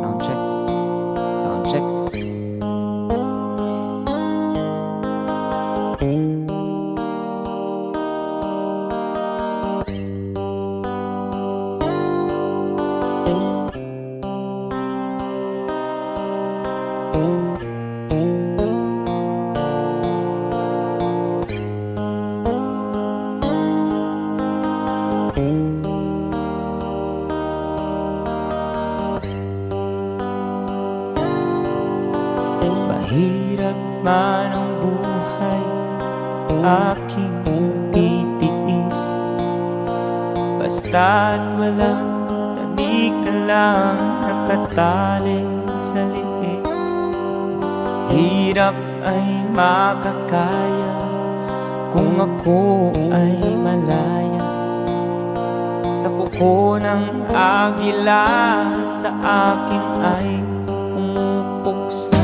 Sound check. Sound check. Mahirap man ang buhay, aking titiis. Basta't walang tanik ka lang nakatali sa liig. Hirap ay makakaya kung ako ay malaya sa kuko ng agila, sa akin ay pumupuksa.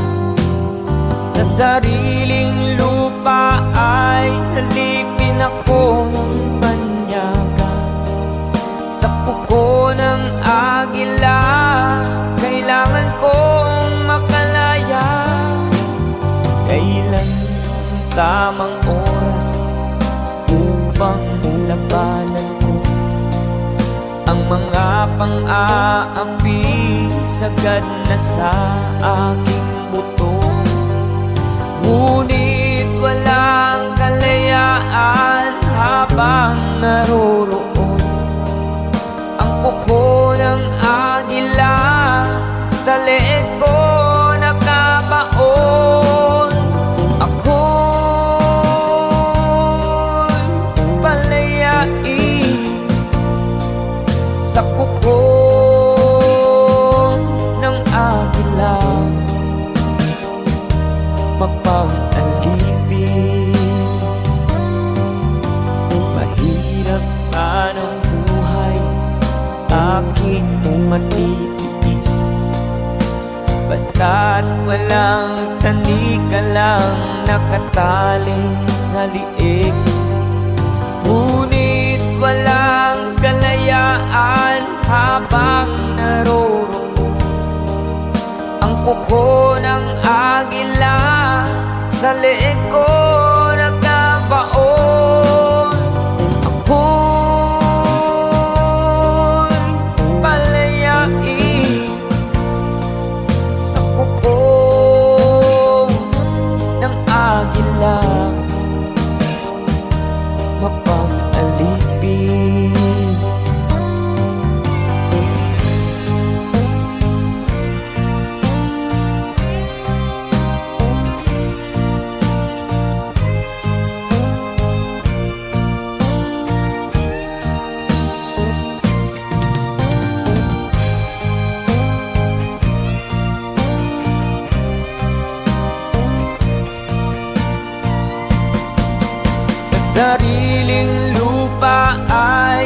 Sa sariling lupa ay halipin ako ng banyaga. Sa kuko ng agila, kailangan kong makalaya. Kailan ang tamang oras upang labanan ko ang mga pang-aapi sagad na sa aking buto? Ngunit walang kalayaan habang naroroon ang kuko ng agila sa leeg ko nakabaon. Ako'y palayain sa kuko ng agila, mapang-alipin. Mahirap man ang buhay, aking matitiis. Basta't walang tanik ka lang nakatali sa liig. Ngunit walang kalayaan habang naroroon ang kuko ng agila sa leeg ko nagkabaon. Ako'y palayain sa kuko ng agila, mapang-alipin. Sariling lupa ay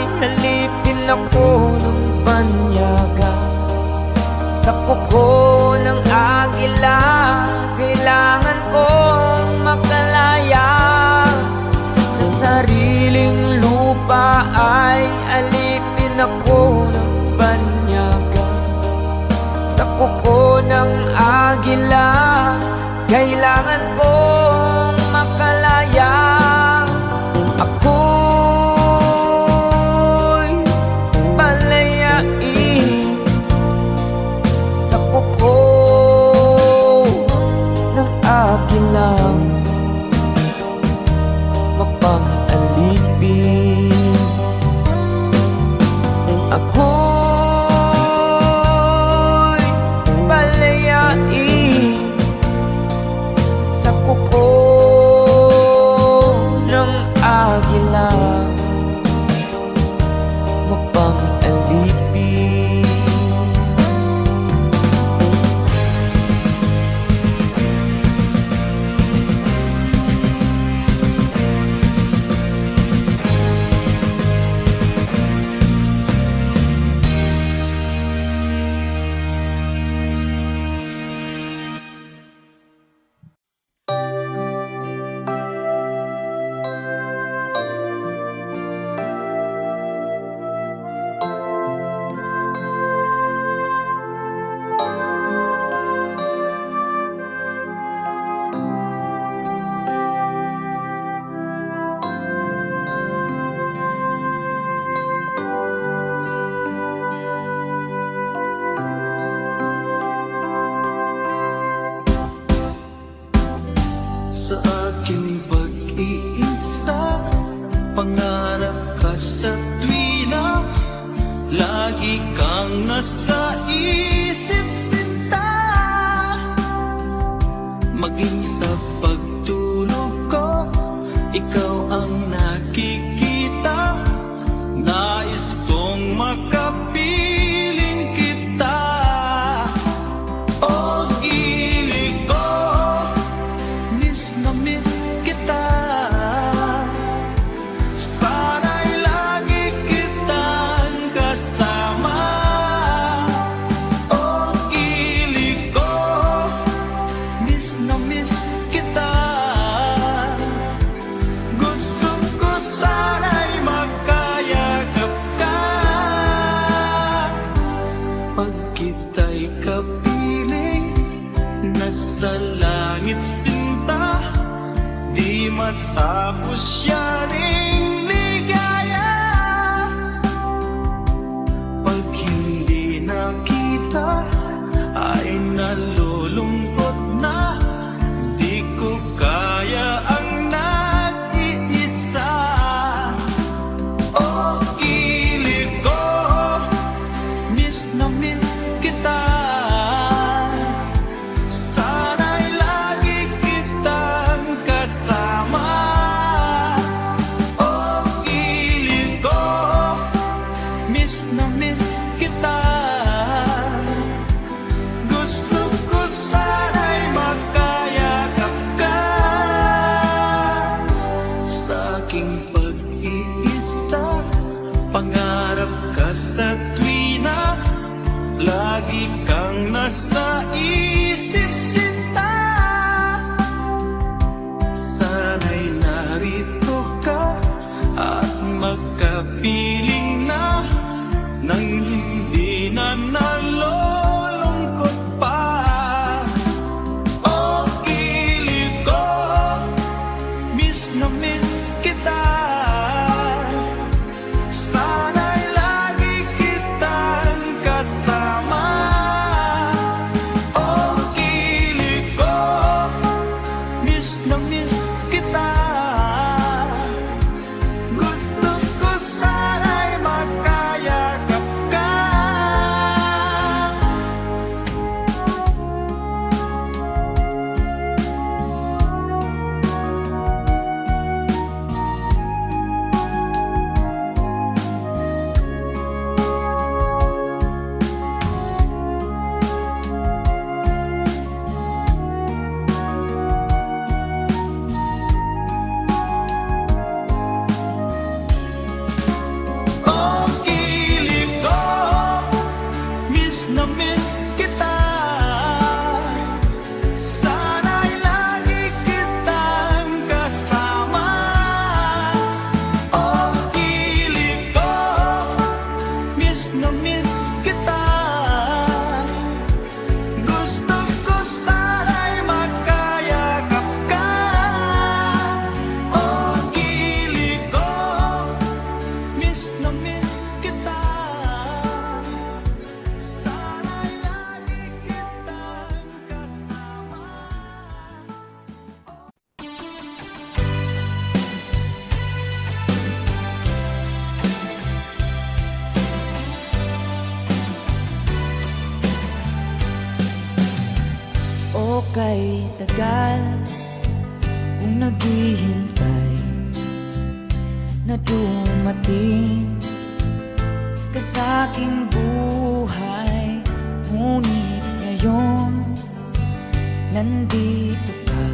pangarap ka sa tuwina, lagi kang nasa isip sinta. Maging sa pagtulog ko, ikaw ang nakikita. Nais kong makapiling kita. O gilig ko, miss na miss kita. Sana'y lagi kitang kasama. O gilig ko, miss na miss kita. Gusto ko sana'y magkayakap ka. Pag kita'y kapiling, nasa langit sinta, di matapos yaring ligaya. Pag hindi nakita, ay nalulungkot na. Di ko kaya ang nag-iisa. O gilig ko, miss na miss kita. Sana'y lagi kitang kasama. O gilig ko, miss na miss kita. Gusto ko sana'y magkayakap ka. Sa aking pag-iisa, pangarap ka sa tuwina, lagi kang nasa isip sinta. Sana'y narito ka at magkapiling na, nang hindi na nalulungkot pa. O gilig ko, miss na miss kita. Sana'y lagi kitang kasama. O gilig ko, miss na miss kita. Gusto ko sana'y magkayakap ka. O gilig ko, miss na miss kita. Sana'y lagi kitang kasama. O gilig ko, miss na miss kita. Gusto ko sana'y magkayakap ka. O gilig ko, miss na miss kita. Sana'y lagi kitang kasama. O kay tagal kung naghihintay na dumating ka sa aking buhay. Ngunit ngayon nandito ka.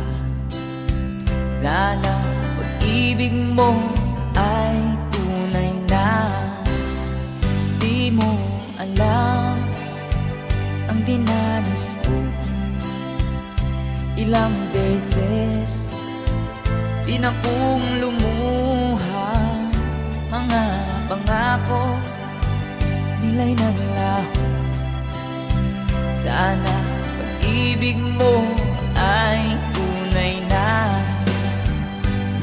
Sana pag-ibig mo ay tunay na. Di mo alam ang dinanas ko. Ilang beses din akong lumuha. Mga pangako nila'y naglaho. Sana pag-ibig mo ay tunay na.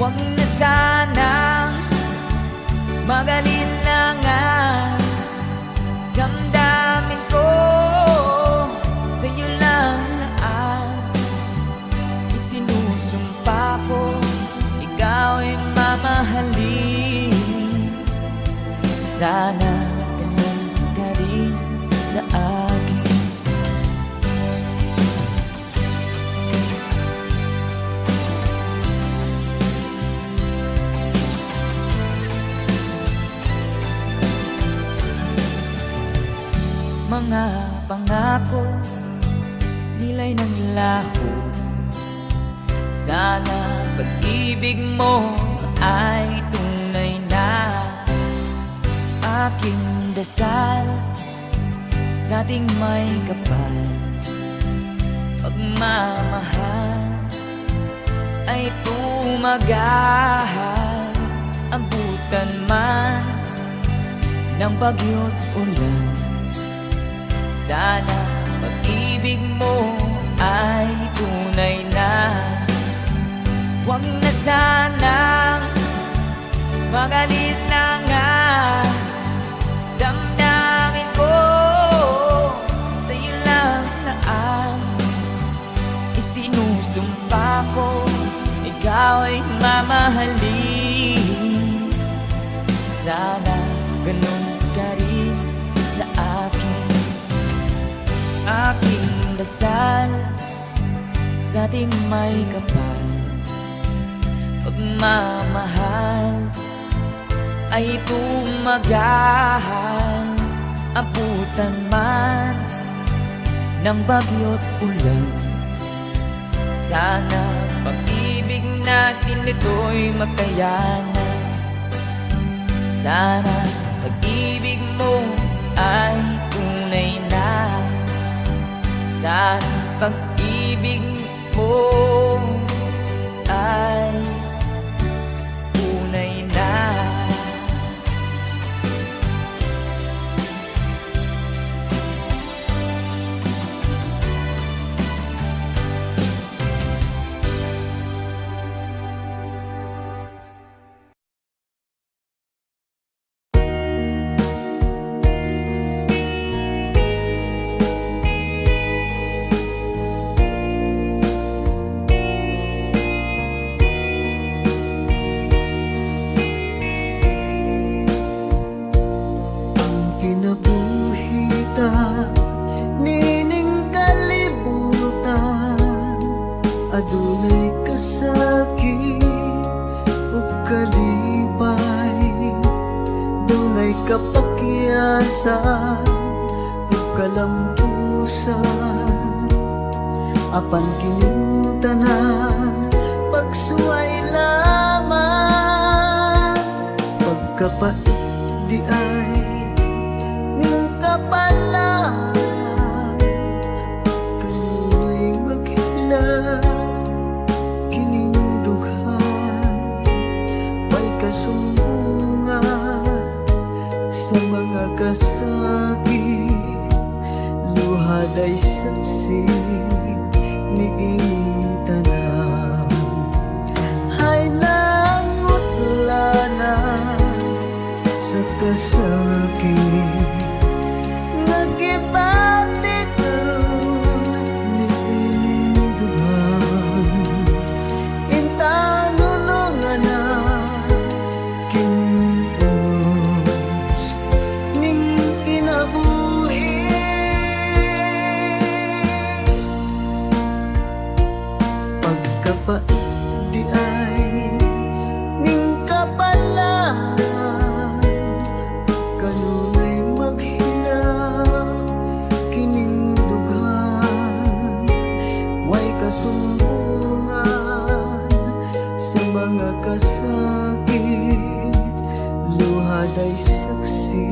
Huwag na sanang mag-alinlangan. Damdamin ko sa'yo lang ang isinusumpa ko. Ikaw ay mamahalin. Sana ganun ka rin sa akin. Mga pangako, nilay ng laho. Sana pag-ibig mo ay tunay na. Aking dasal sa ating may kapal, pagmamahal ay tumagal. Abutan man ng bagyo't ulan, sana pag-ibig mo ay tunay na. Huwag na sanang mag-alinlangan, damdamin ko sa'yo lang na ang isinusumpa ko. Ikaw ay mamahalin, sana ganun ka rin sa akin. Aking dasal sa ating may kapal, pagmamahal ay tumagal. Abutan man ng bagyo't ulan, sana pag-ibig natin ito'y makayanan. Sana pag-ibig mo ay tunay na. Sana pag-ibig mo ay tunay na. Kinabuhita, nining kalibutan, adunay kasakit ug kalipay, dunay kapakyasan ug kalampusan. Apan kining tanan pagsuway lamang, pagkapait di ay kapalan, kanunay maghila kining dughan. May kasumbungan sa mga kasakit, luhad ay saksi niing tanan. Hay nangutlanan sa kasakit, nagibati karon niining dughan. Intanunungan na kinunos ning kinabuhi, pagkapait di ay ning kapalan, kanunay maghilak kining dughan. Way kasumbungan sa mga kasakit, luhad ay saksi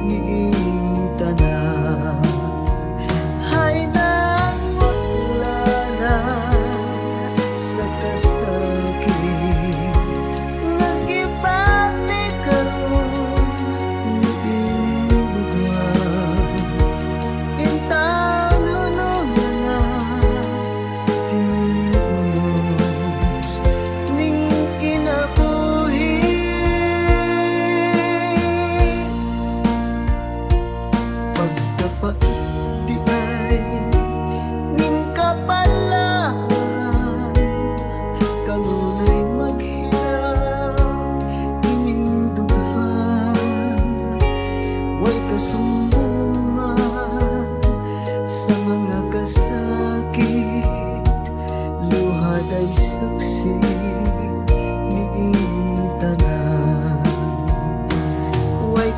niing tanan. Hay nangutlanan sa kasakit, nagibati karon niing dughan. Intanunungan na kining unos ning kinabuhi,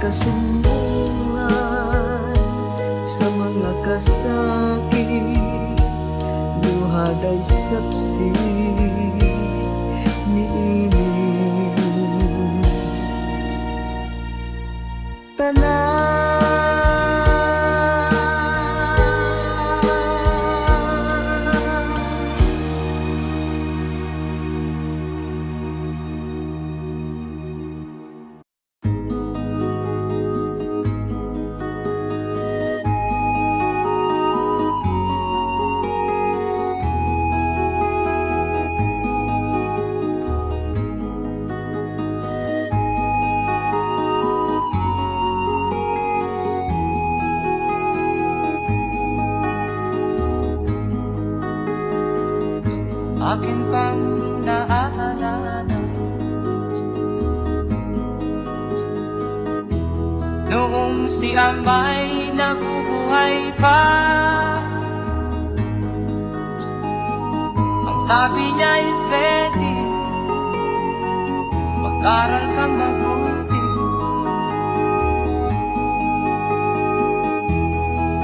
kasunduan sa mga kasakit, luhad ay saksi niining akin pang naaalala noong si Amay nabubuhay pa. Ang sabi niya ay pwede mag-aral kang mabuti,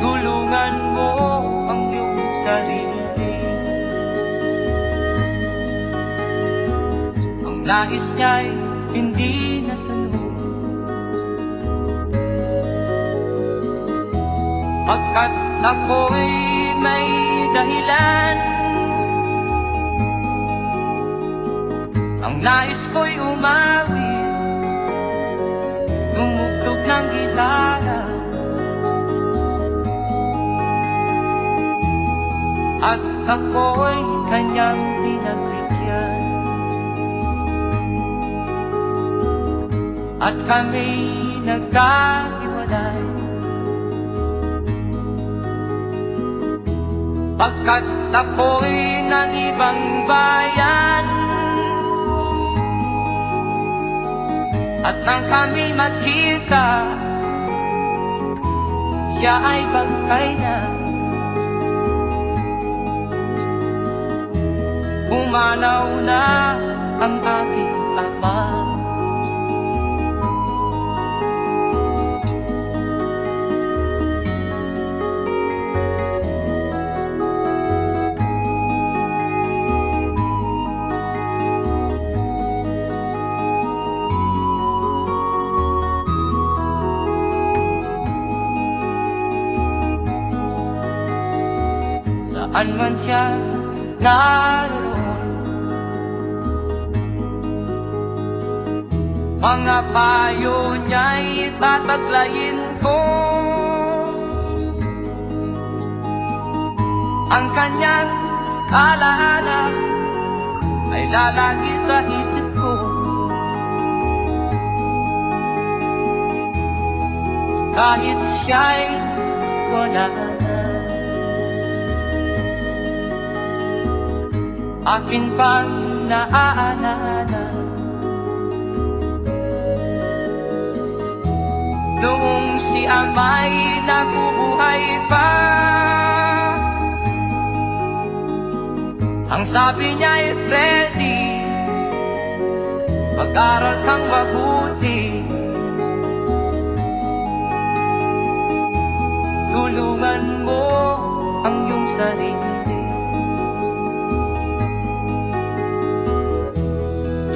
tulungan mo ang iyong sarili. Nais niya'y hindi nasunod, pagkat ako'y may dahilan. Ang nais ko'y umawit, tumugtog ng gitara, at ako'y kanyang pinagbigyan. At kami nagkahiwalay, pagkat ako'y ng ibang bayan. At nang kami magkita, siya ay bangkay na. Pumanaw na ang aking ama. Saan man siya naroon, mga payo niya'y tataglayin ko. Ang kanyang alaala ay lalagi sa isip ko. Kahit siya'y wala na, akin pang naaalala noong si Amay nabubuhay pa. Ang sabi niya ay Freddy, mag-aral kang mabuti, tulungan mo ang iyong sarili.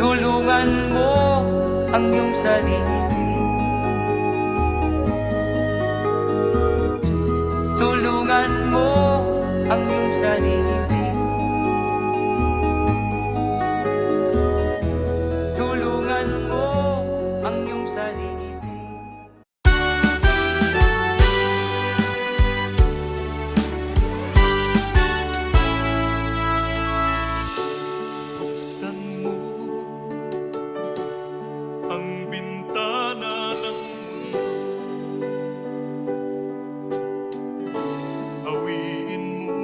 Tulungan mo ang iyong sarili. Tulungan mo ang iyong sarili. Tulungan mo ang iyong sarili. Buksan mo ang bintana ng mundo, hawiin mo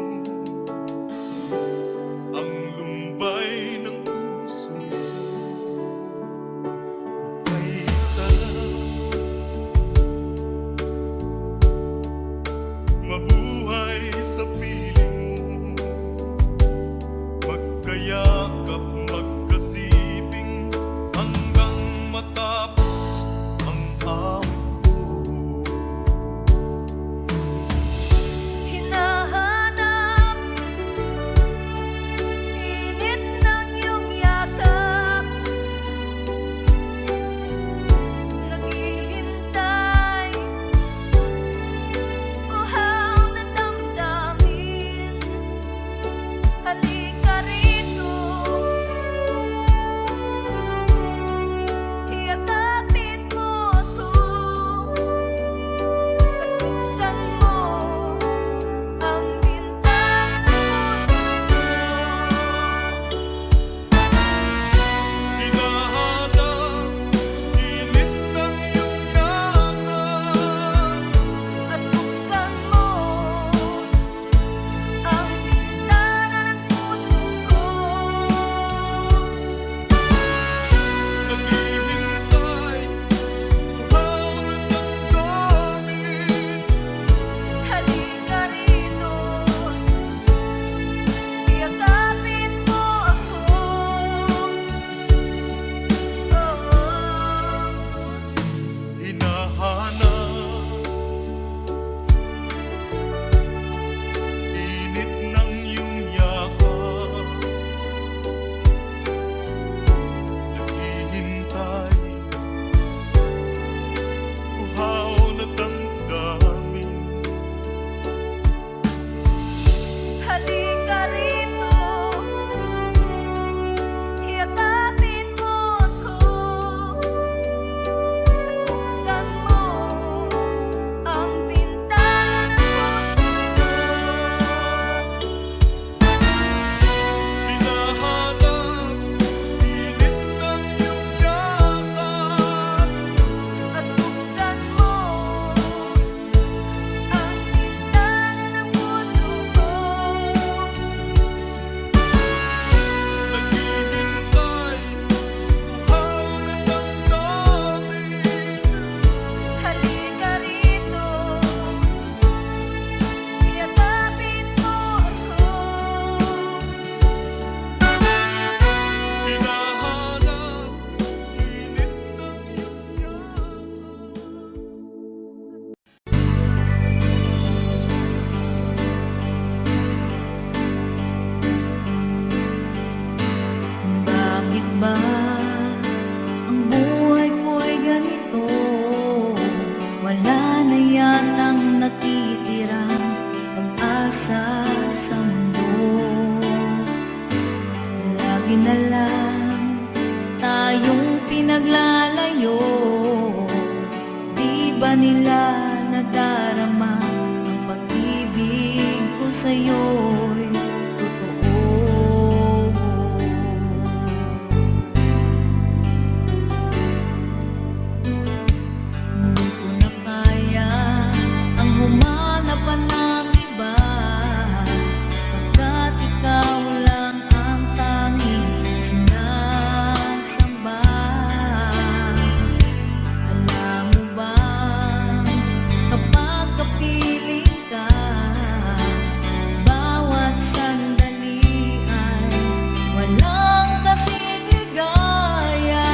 nila nadarama ang pag-ibig ko sa'yo'y totoo. Hindi ko na kaya ang humanap pa ng iba, pagkat ikaw lang ang tanging sinasamba. Alam mo ba, kapag kapiling ka, bawat sandali ay walang kasing ligaya.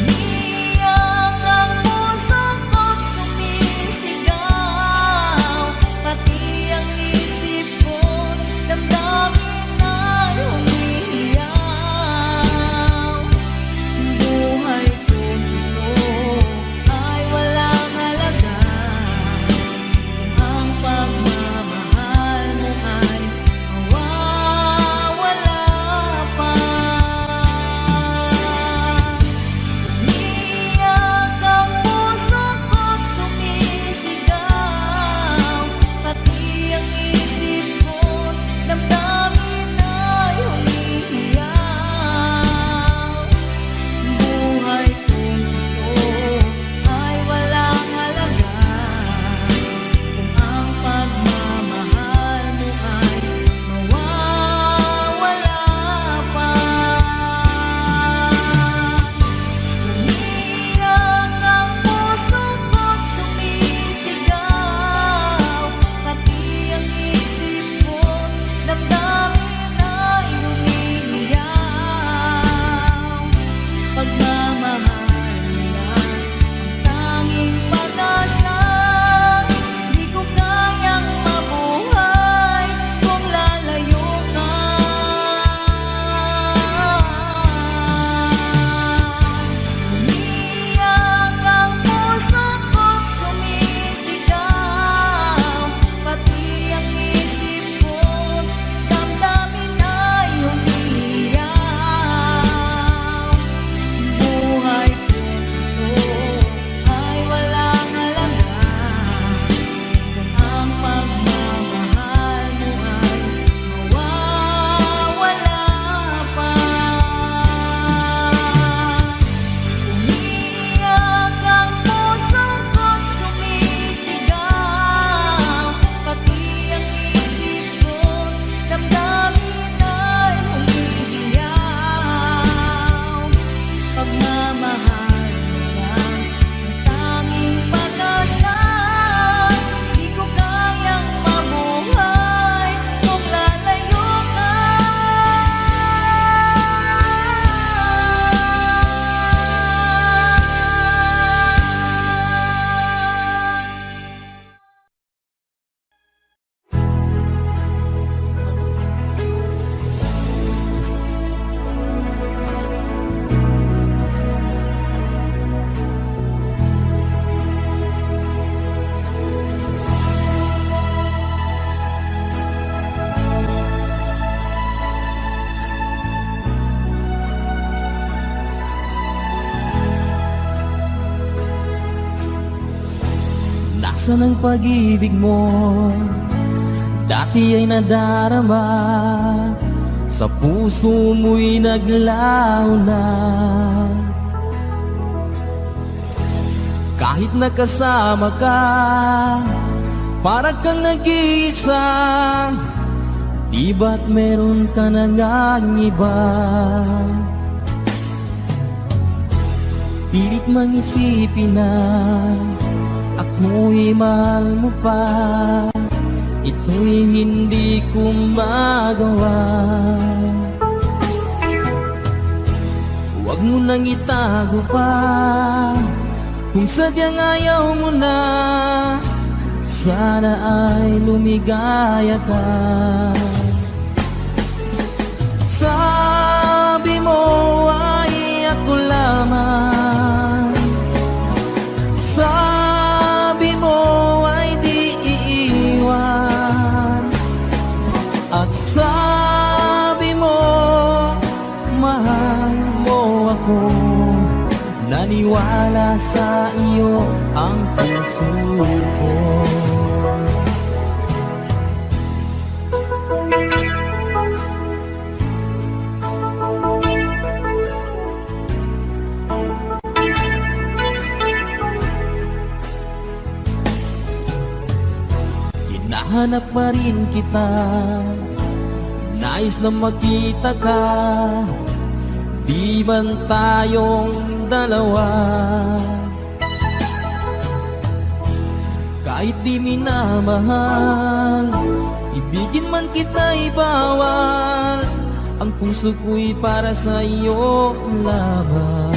Umiiyak ang puso ko't sumisigaw, pati ang isip ko't damdamin ay umiiyak. Buhay kong ito ay walang halaga kung ang pagmamahal mo ay mawawala pa. Umiiyak ang puso ko't sumisigaw, pati ang isip ko't damdamin ay umiiyak. Buhay kong ito ay walang halaga kung ang pagmamahal mo ay mawawala pa. Umiiyak ang puso ko't sumisigaw, pati ang isip ko't damdamin ay umiiyak. Pagmamahal mo lang ang tanging pag-asa, di ko kayang mabuhay kung lalayo ka. Umiiyak ang puso ko't sumisigaw, pati ang isip ko't damdamin ay umiiyak. Buhay kong ito ay walang halaga kung ang pagmamahal mo ay mawawala pa. Umiiyak ang puso ko't sumisigaw, pati ang isip ko't damdamin ay umiiyak. Pagmamahal mo lang ang tanging pag-asa, di ko kayang mabuhay kung lalayo ka. Nasaan ang pag-ibig mo? Dati ay nadarama, sa puso mo'y naglaho na. Kahit nakasama ka, parang kang nag-iisa. Di ba't meron ka na ngang iba? Pilit mang isipin na ako'y mahal mo pa, ito'y hindi ko magawa. Huwag mo nang itago pa, kung sadyang ayaw mo na, sana ay lumigaya ka. Sabi mo ay ako lamang, sabi mo ay di iiwan, at sabi mo mahal mo ako. naniwala sa iyo ang puso ko. Hinahanap pa rin kita, nais na makita ka, di man tayong dalawa. Kahit di minamahal, ibigin man kita'y bawal, ang puso ko'y para sa iyo lamang.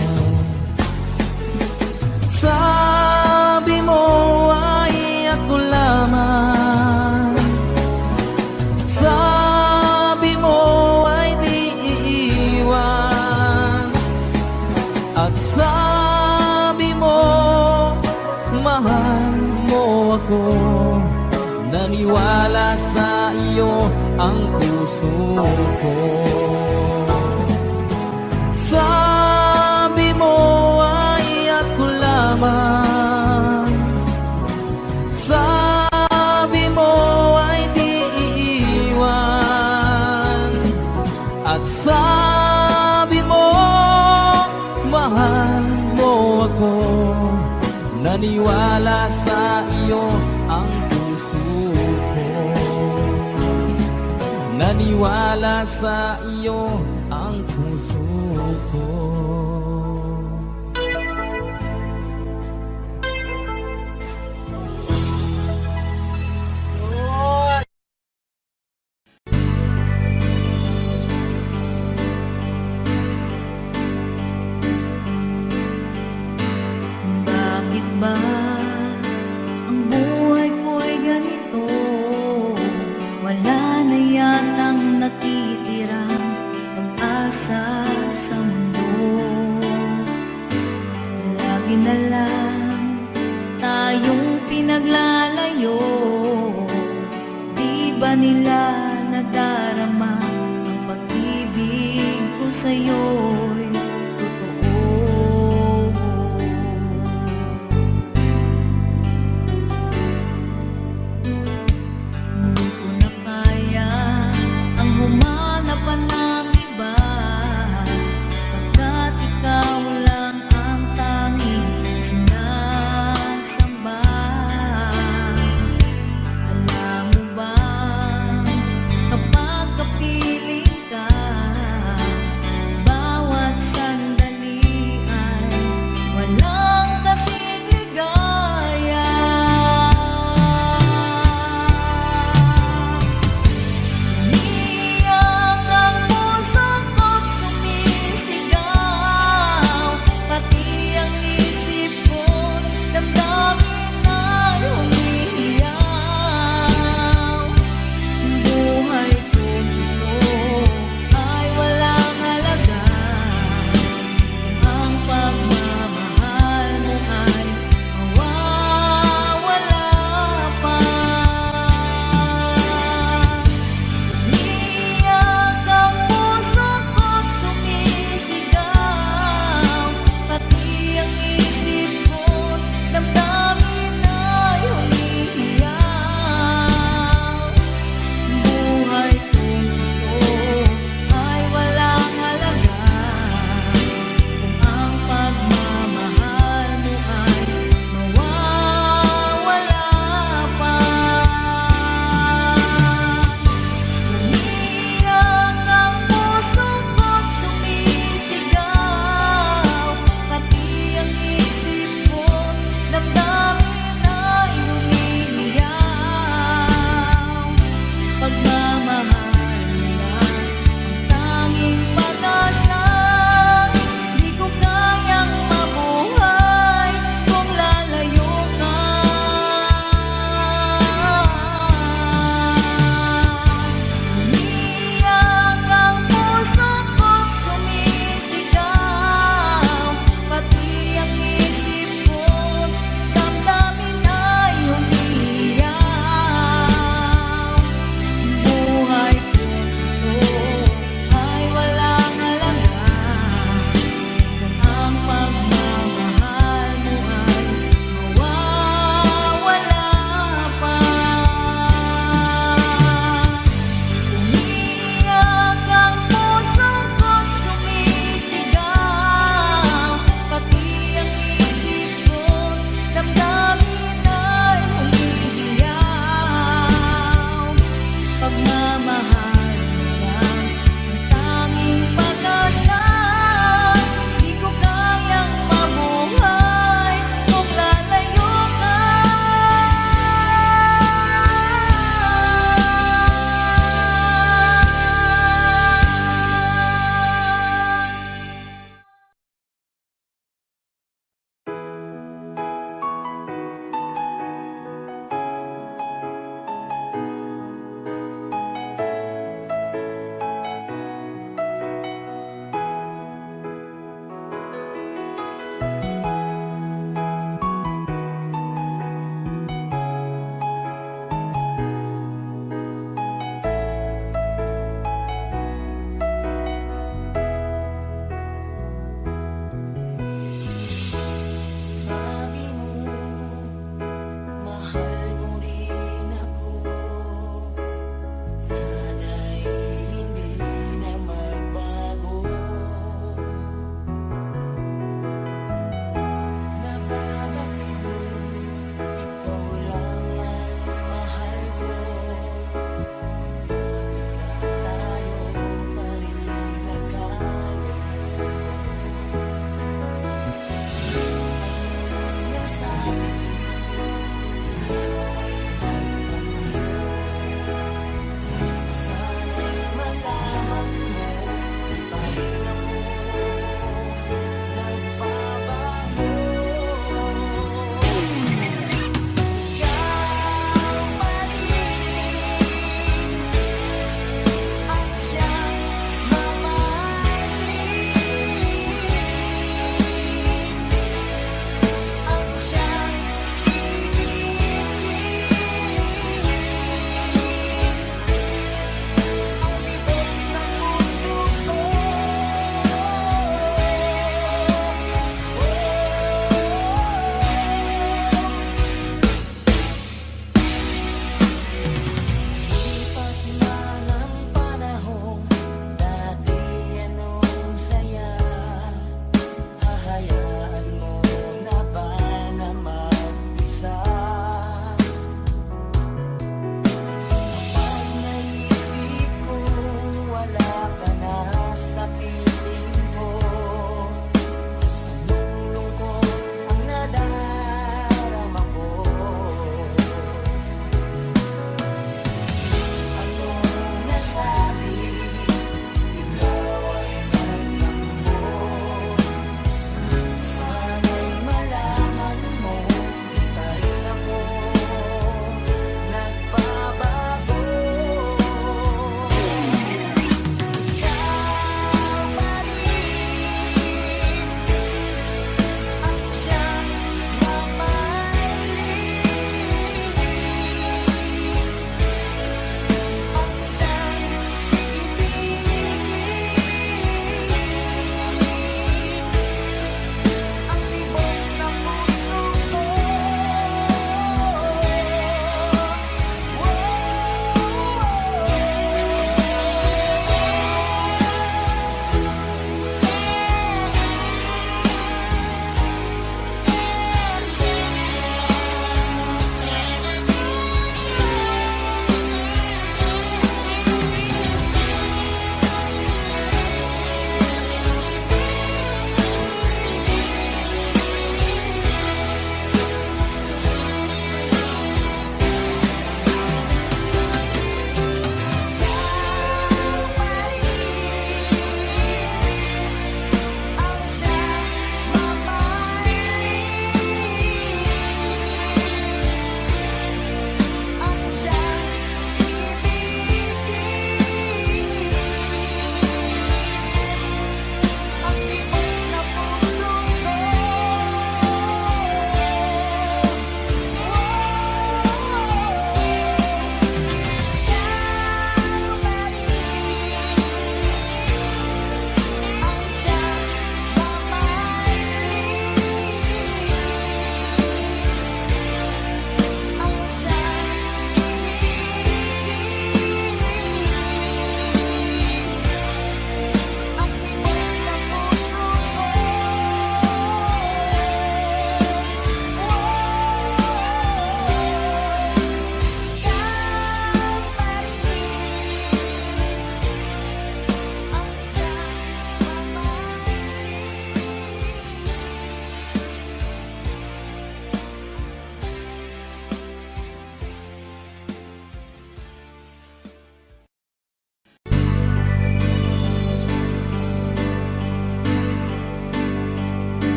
Sabi mo ay ako lamang, sabi mo ay di iiwan, at sabi mo mahal mo ako, naniwala sa iyo ang puso ko. Sabi mo ay ako lamang, sabi mo ay di iiwan, at sabi mo mahal mo ako, naniwala sa iyo ang puso ko, naniwala sa iyo ang puso ko. Bakit ba ang buhay ko'y ganito? Wala na yatang natitirang pag-asa sa mundo. Lagi na lang tayong pinaglalayo. Di ba nila nadarama ang pag-ibig ko sa'yo'y totoo? Hindi ko na kaya ang humanap pa ng iba, pagkat ikaw lang ang tanging sinasamba. Alam mo ba, kapag kapiling ka, bawat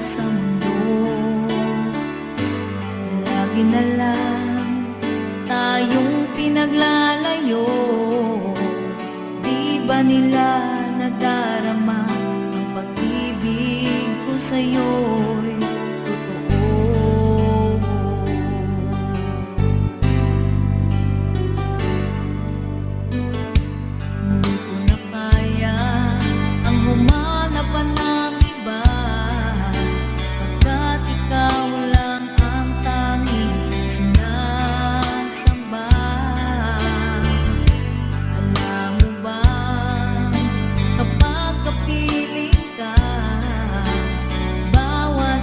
sa mundo. Lagi na lang tayong pinaglalayo. Di ba nila nadarama ang pag-ibig ko sa'yo'y totoo? Hindi ko na kaya ang humanap pa ng iba, pagkat ikaw lang ang tanging sinasamba. Alam mo ba, kapag kapiling ka, bawat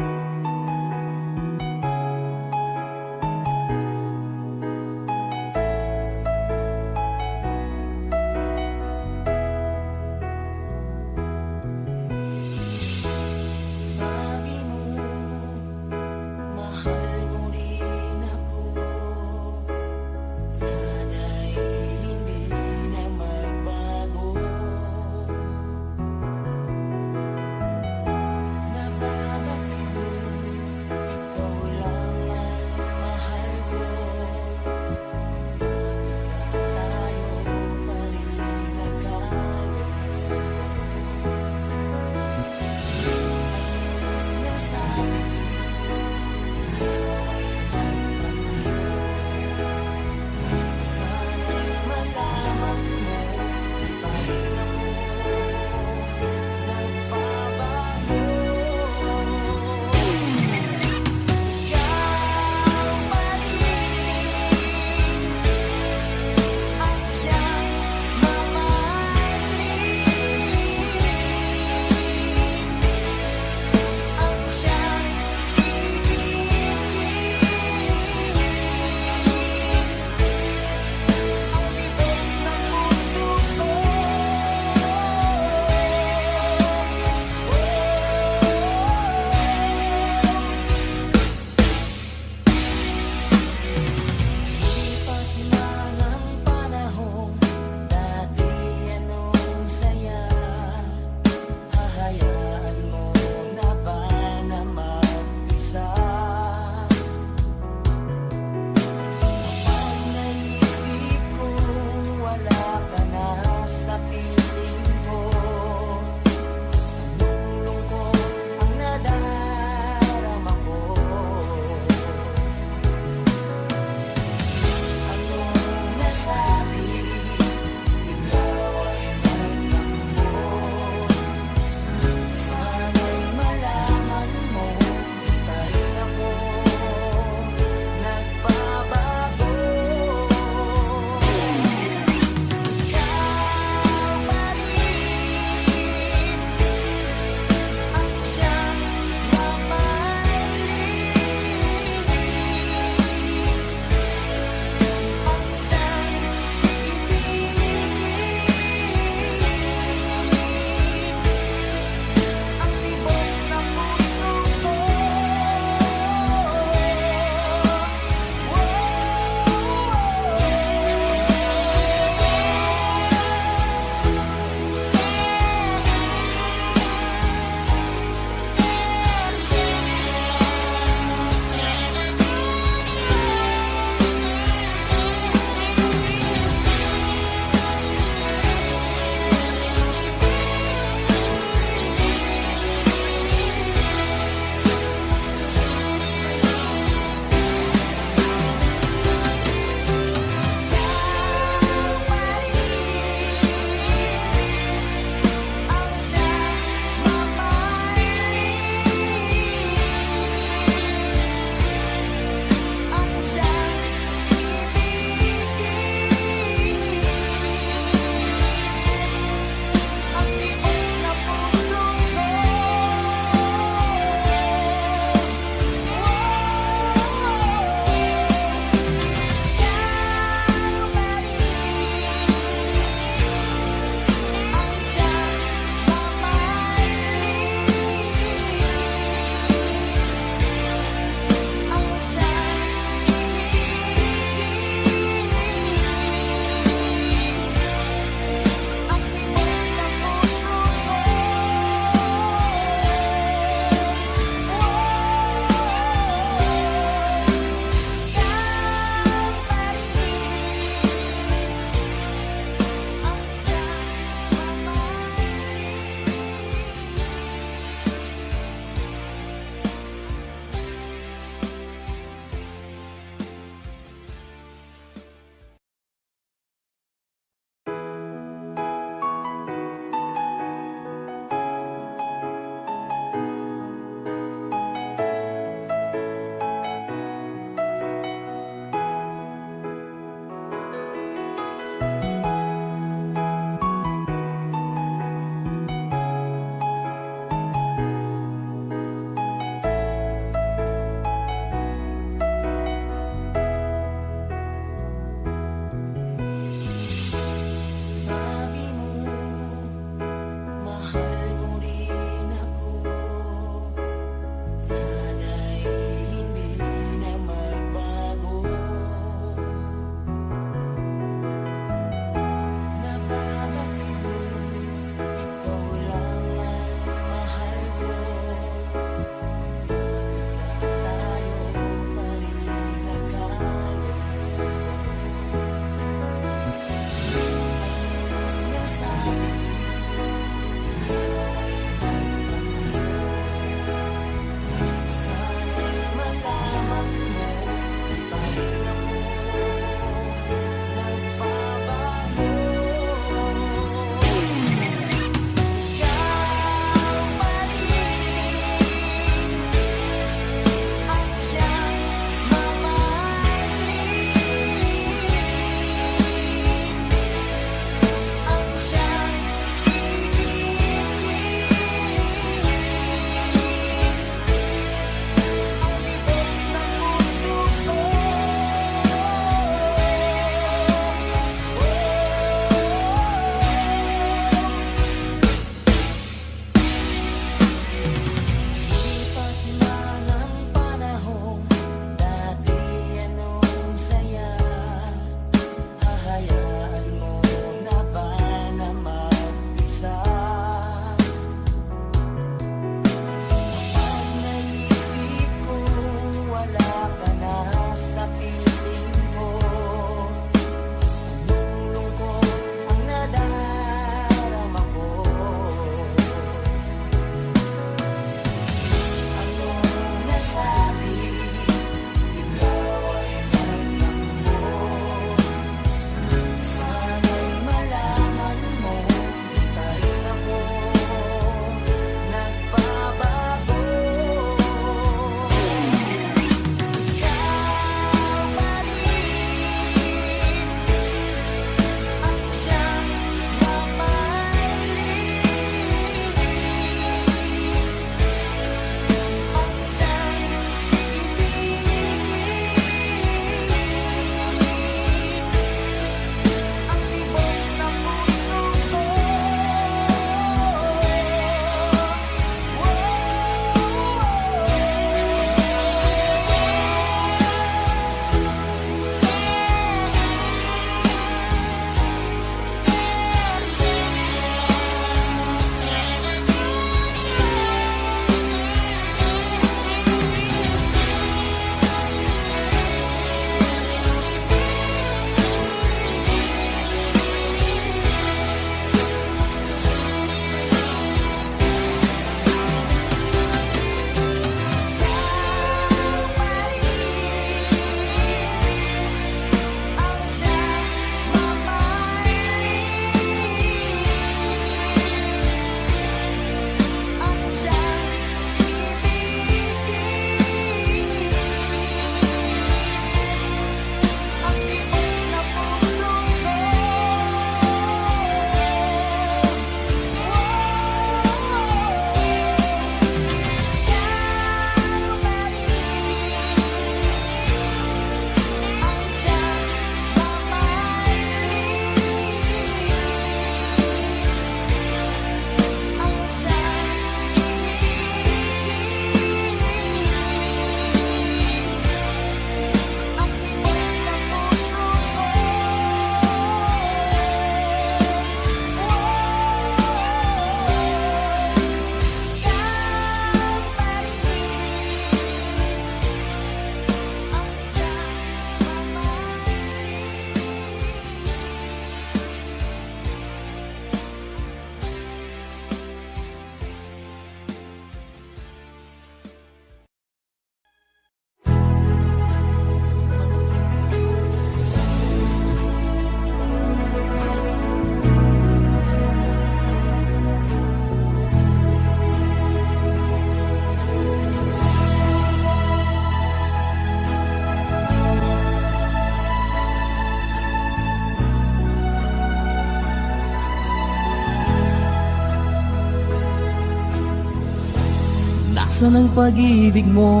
Asan ang pag-ibig mo?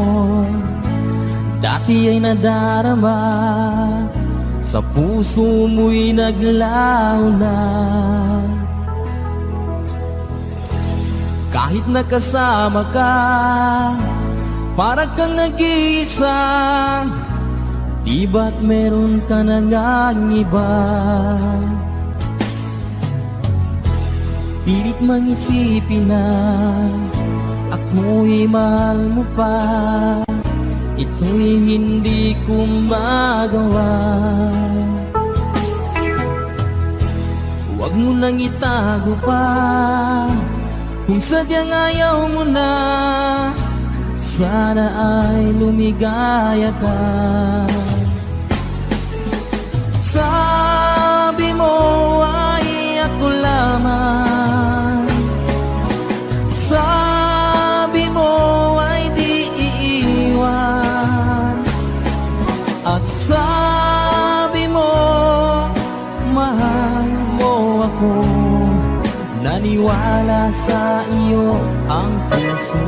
Dati ay nadarama, sa puso mo'y naglaho na. Kahit nakasama ka, parang kang nag-iisa. Di ba't meron ka na ngang iba? Pilit mang isipin na ako'y mahal mo pa. Ito'y hindi ko magawa. Huwag mo nang itago pa, kung sadyang ayaw mo na. Sana ay lumigaya ka. Sabi mo ay ako lamang, sabi mo ay di iiwan, at sabi mo mahal mo ako. Naniwala sa iyo ang puso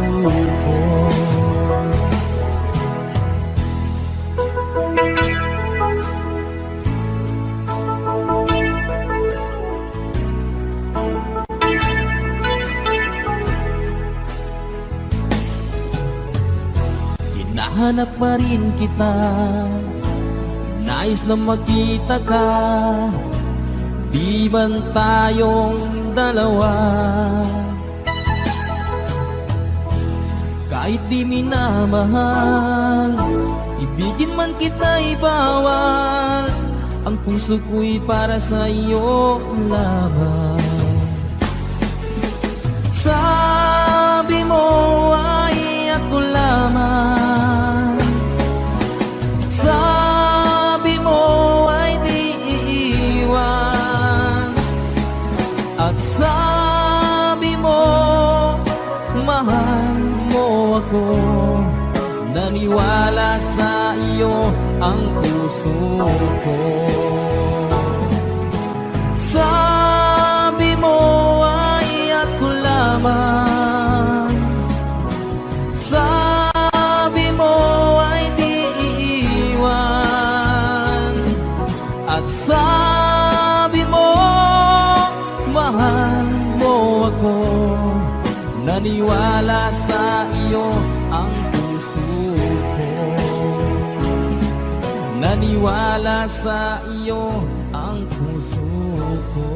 ko. Hinahanap pa rin kita, nais na makita ka. Di man tayong dalawa, kahit di minamahal, ibigin man kita'y bawal. Ang puso ko'y para sa iyo lamang. Sabi mo ay ako lamang, sabi mo ay di iiwan, at sabi mo mahal mo ako. Naniwala sa iyo ang puso ko. Sabi mo ay ako lamang, sabi mo ay di iiwan, at sabi mo mahal mo ako. Naniwala sa iyo ang puso ko. Naniwala sa iyo ang puso ko.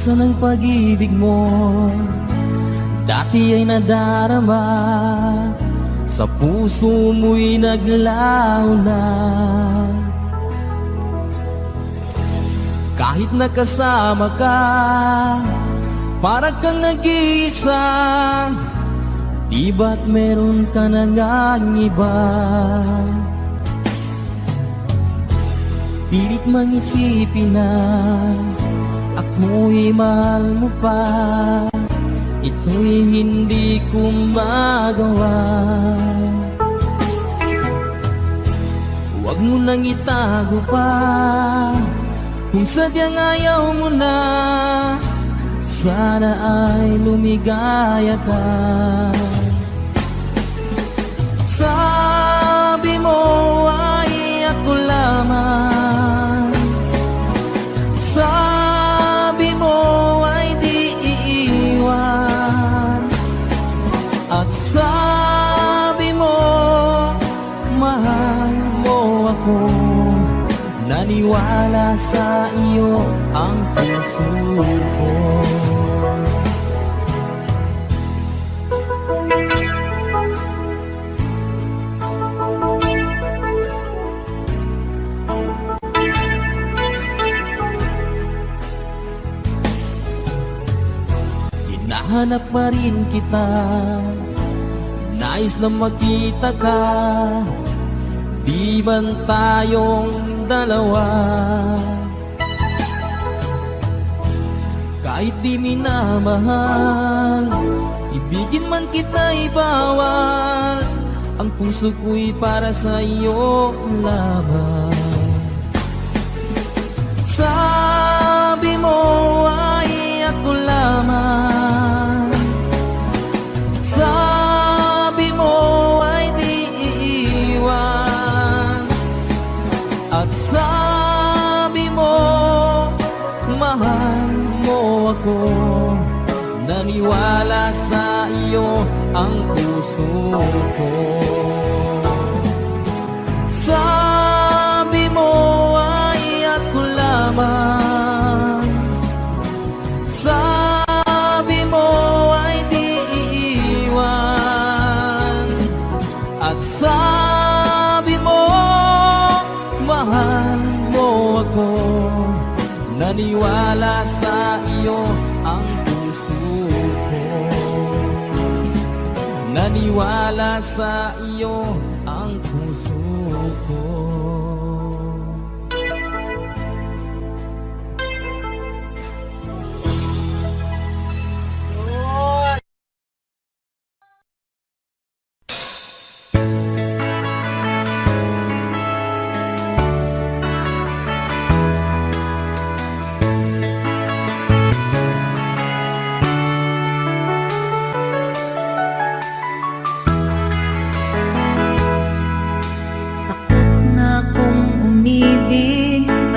Asan ang pag-ibig mo? Dati ay nadarama, sa puso mo'y naglaho na. Kahit nakasama ka, parang kang nag-iisa. Di ba't meron ka na ngang iba? Pilit mang isipin na ako'y mahal mo pa. Ito'y hindi ko magawa. Huwag mo nang itago pa, kung sadyang ayaw mo na. Sana ay lumigaya ka. Sabi mo ay ako lamang, sabi mo ay di iiwan, at sabi mo mahal mo ako. Naniwala sa iyo ang puso ko. Hinahanap pa rin kita, nais na makita ka. Di man tayong dalawa, kahit di minamahal, ibigin man kita'y bawal. Ang puso ko'y para sa iyo lamang. Sabi mo ay ako lamang, sabi mo ay di iiwan, at sabi mo mahal mo ako. Naniwala sa iyo ang puso ko. Sabi mo ay ako lamang, sabi mo ay di iiwan, at sabi mo mahal mo ako. Naniwala sa iyo ang puso ko. Naniwala sa iyo ang puso ko.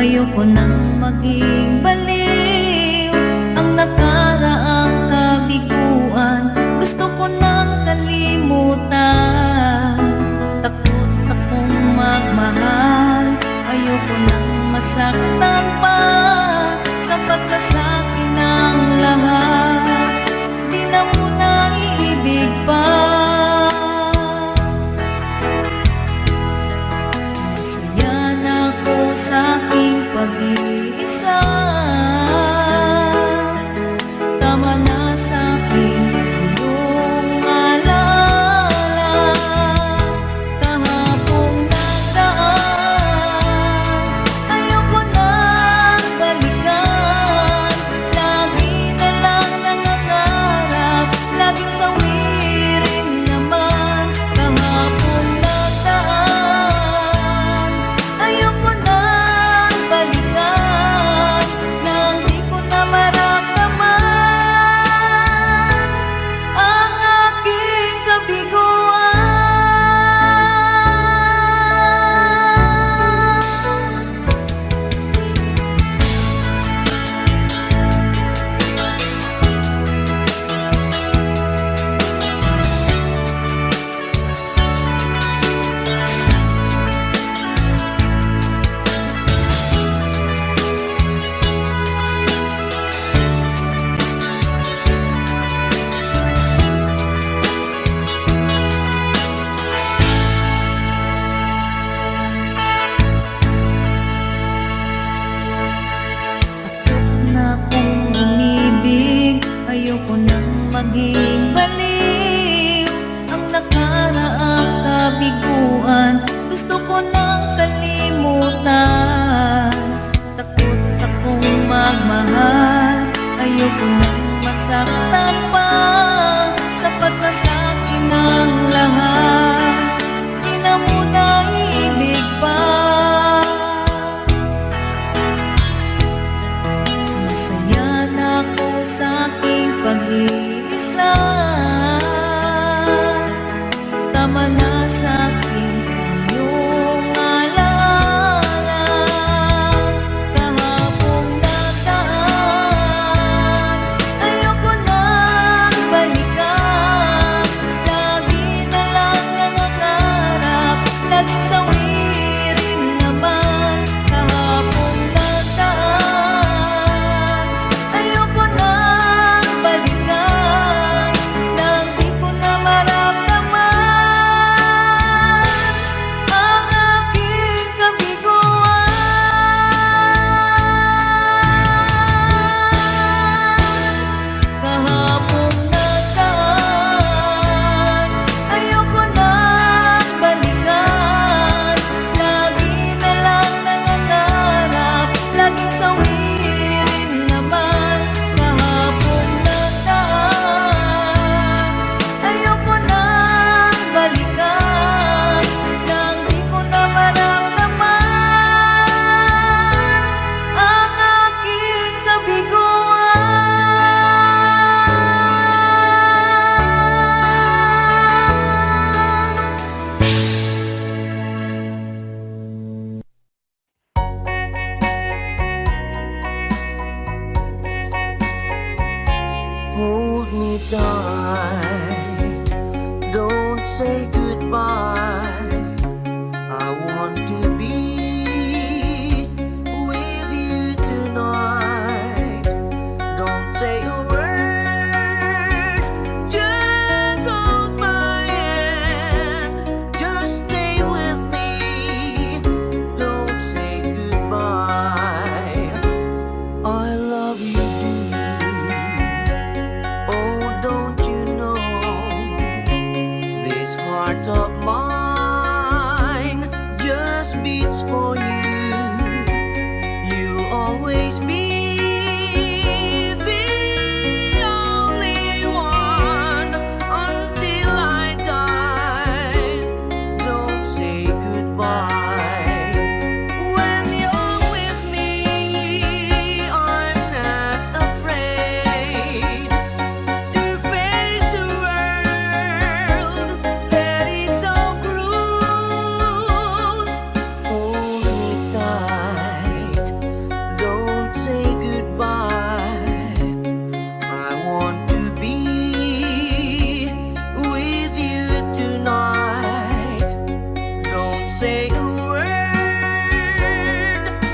Ayoko nang maging baliw. Ang nakaraang kabiguan gusto ko nang kalimutan. Takot akong magmahal, ayoko nang masaktan pa. Sapat na sa'kin ang lahat, di na muna iibig pa. Masaya na ako sa aking pag-iisa. say goodbye. I want to be with you tonight. Don't say a word, just hold my hand. Just stay with me, don't say goodbye. I love you, oh, don't you know? This heart of mine just beats for you. You'll always be the only one until I die. Don't say goodbye. When you're with me, I'm not afraid to face the world that is so cruel. Hold me tight, don't say goodbye. I want to be with you tonight. Don't say a word,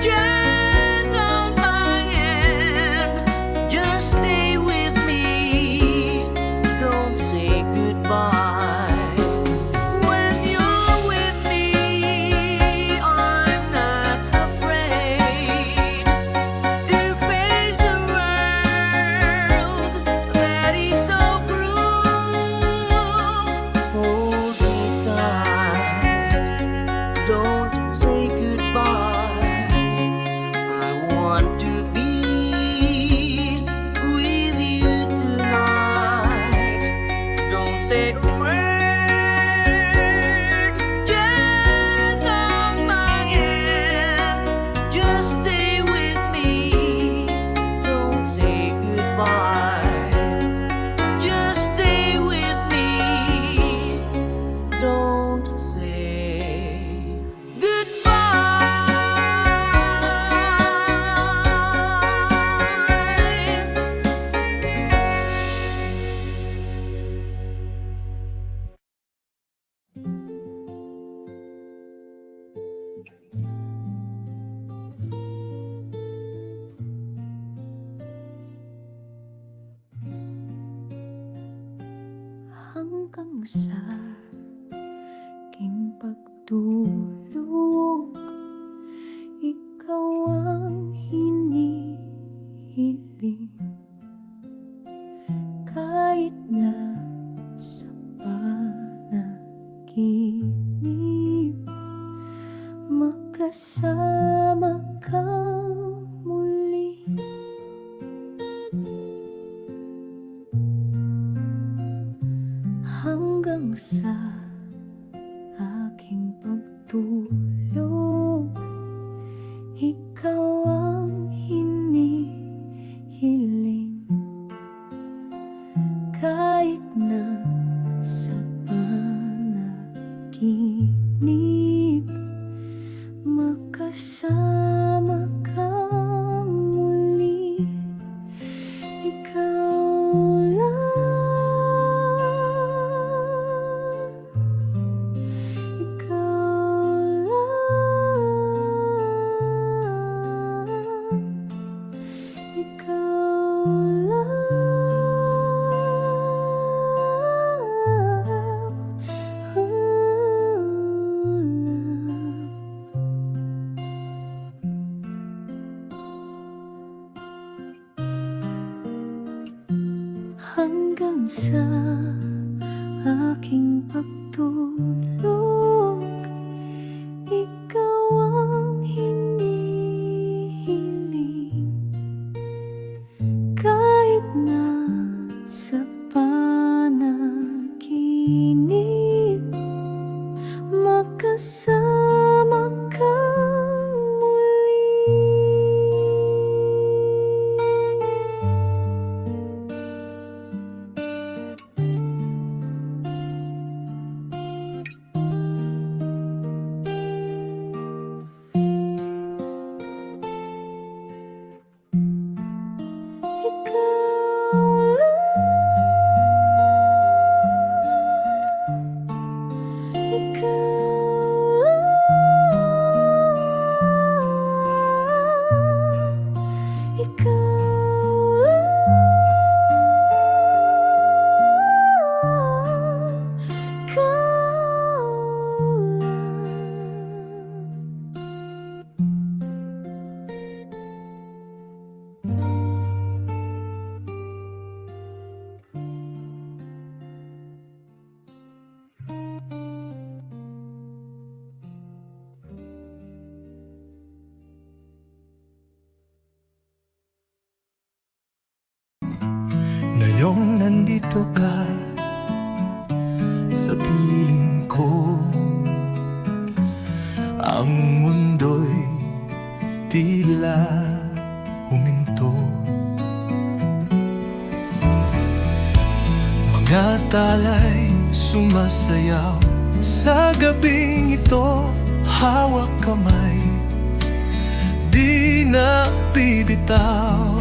just hold my hand. Just stay with me, don't say goodbye. When you're with me, I'm not afraid to face the world that is so cruel. Hold me tight, don't say goodbye. I want to be with you tonight. Don't say a word, just hold my hand. Just stay with me, don't say goodbye. Just stay with me, don't say goodbye. Hanggang sa aking pagtulog, ikaw ang hinihiling. Kahit na sa panaginip, makasama ka muli. Hanggang sa aking pagtulog, ikaw ang hinihiling. Kahit na sa panaginip, makasama ka muli. Ikaw lang, ikaw lang, ikaw hanggang sa aking pagtulog, ikaw ang hinihiling. Kahit na sa panaginip, makasama ka muli. Ikaw lang, sa piling ko. Ang mundo'y tila huminto. Mga talay sumasayaw sa gabing ito. Hawak kamay, di na bibitaw.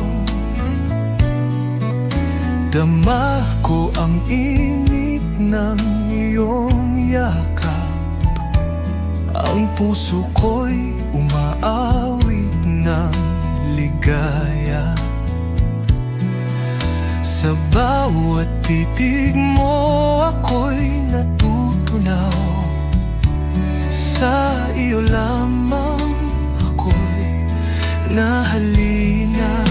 Dama ko ang init ng iyong yakap. Ang puso ko'y umaawit ng ligaya. Sa bawat titig mo ako'y natutunaw. Sa iyo lamang ako'y nahalina.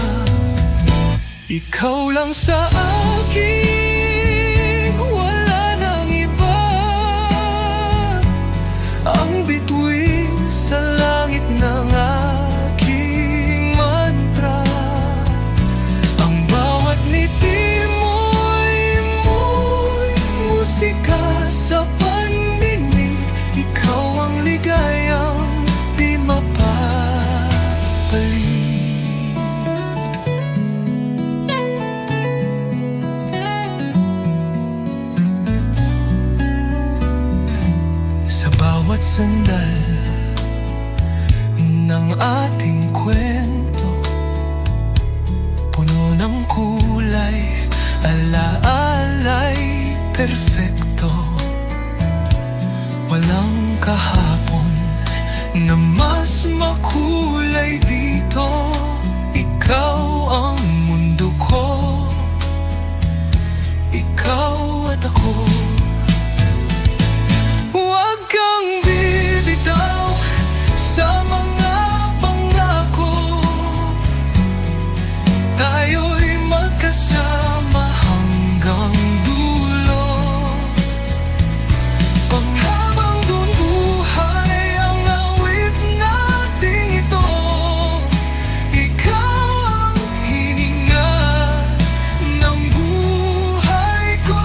Ikaw lang sa akin, wala nang iba. Ang bituin sa langit ng aking mantra. Ang bawat ngiti mo'y musika sa pandinig. Ikaw ang ligayang di mapapalit. Sa bawat sandal ng ating kwento, puno ng kulay, alaalay perfecto. Walang kahapon na mas makulay dito. Ikaw ang mundo ko, ikaw at ako. Huwag kang bibitaw sa mga pangako. Tayo'y magkasama hanggang dulo. Panghabang dun buhay ang awit nating ito. Ikaw ang hininga ng buhay ko.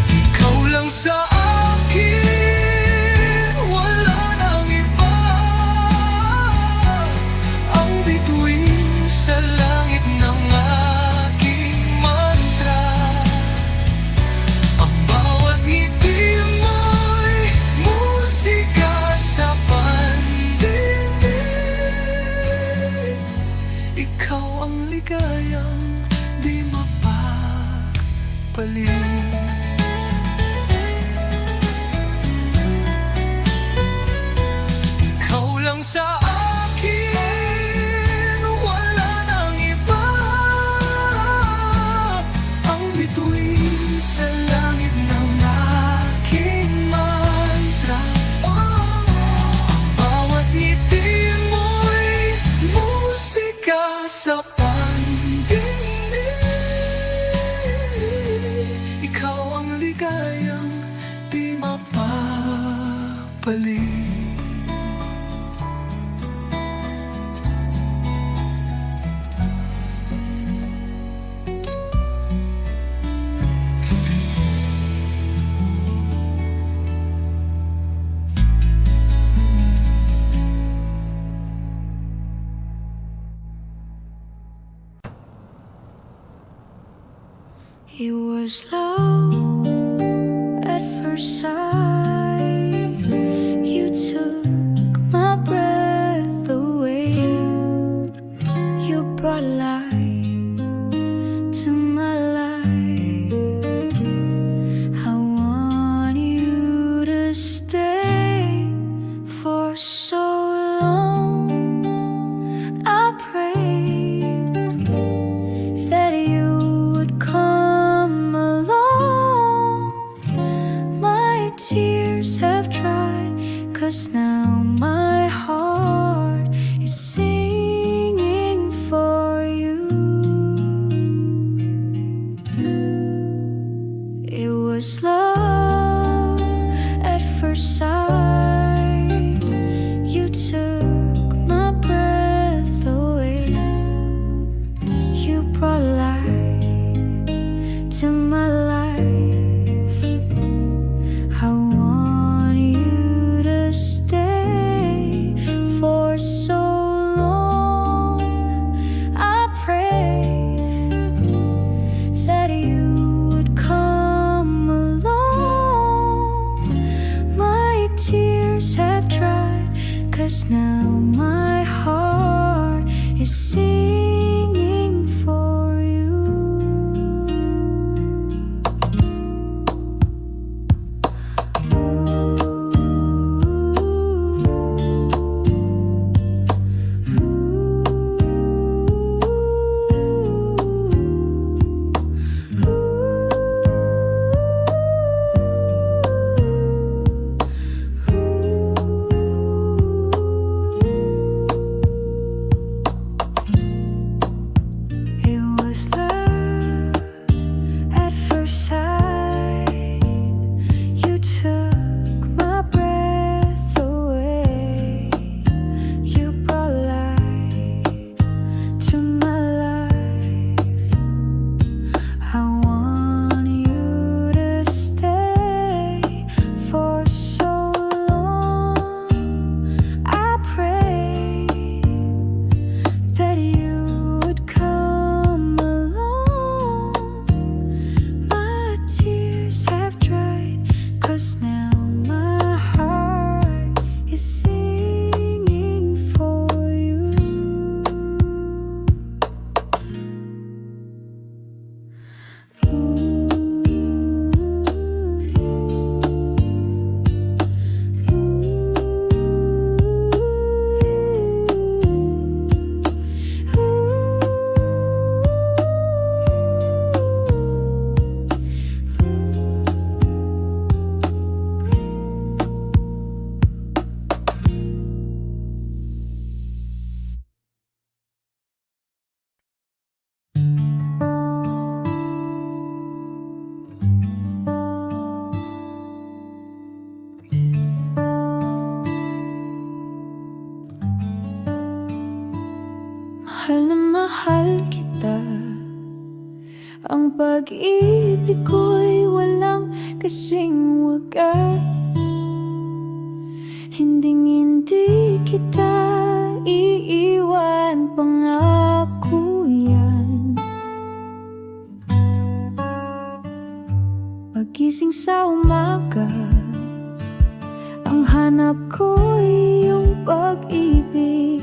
Ikaw lang sa akin, wala nang iba. Ang bituin sa langit ng aking mantra. Ang bawat ngiti mo'y musika sa pandinig. Ikaw ang ligayang di mapapalit. Ikaw lang sa akin, wala nang iba. Ang bituin sa langit ng aking mantra. Ang bawat ngiti mo'y musika sa pandinig. Ikaw ang ligayang di mapapalit. It was love at first sight. You took my breath away. You brought light to my life. I want you to stay for so long. I prayed that you would come along. My tears have dried, 'cause now my heart is singing for you. It was love at first sight. You took my breath away. You brought light to my life. now my heart is singing for you. It was love at first sight. You took my breath away. You brought light to my life. I want you to stay for so long. I pray that you would come along. My tears have dried, 'cause now my heart is singing for you. Mahal na mahal kita. Ang pag-ibig ko'y walang kasing wagas. Hindi kita iiwan, pangako yan. Pagising sa umaga, ang hanap ko'y iyong pag-ibig.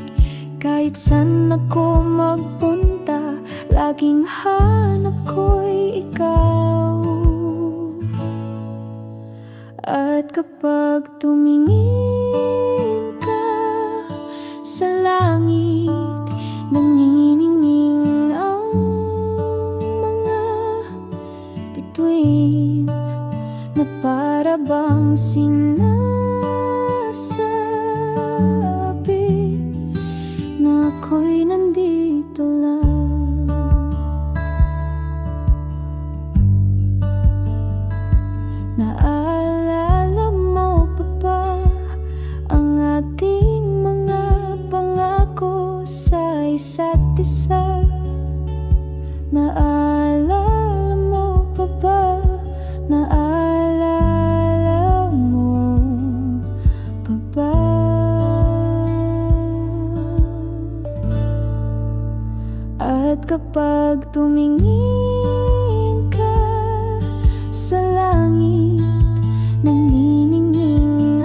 Kahit saan ako magpunta, laging hanap ko'y ikaw. At kapag tumingin ka sa langit, nanginingning ang mga bituin na para bang sinasabi na ako'y nandito lang. Naalala mo pa ba ang ating mga pangako sa isa't isa? Naalala mo pa ba? Naalala mo pa ba? At kapag tumingin ka sa langit, nanginingning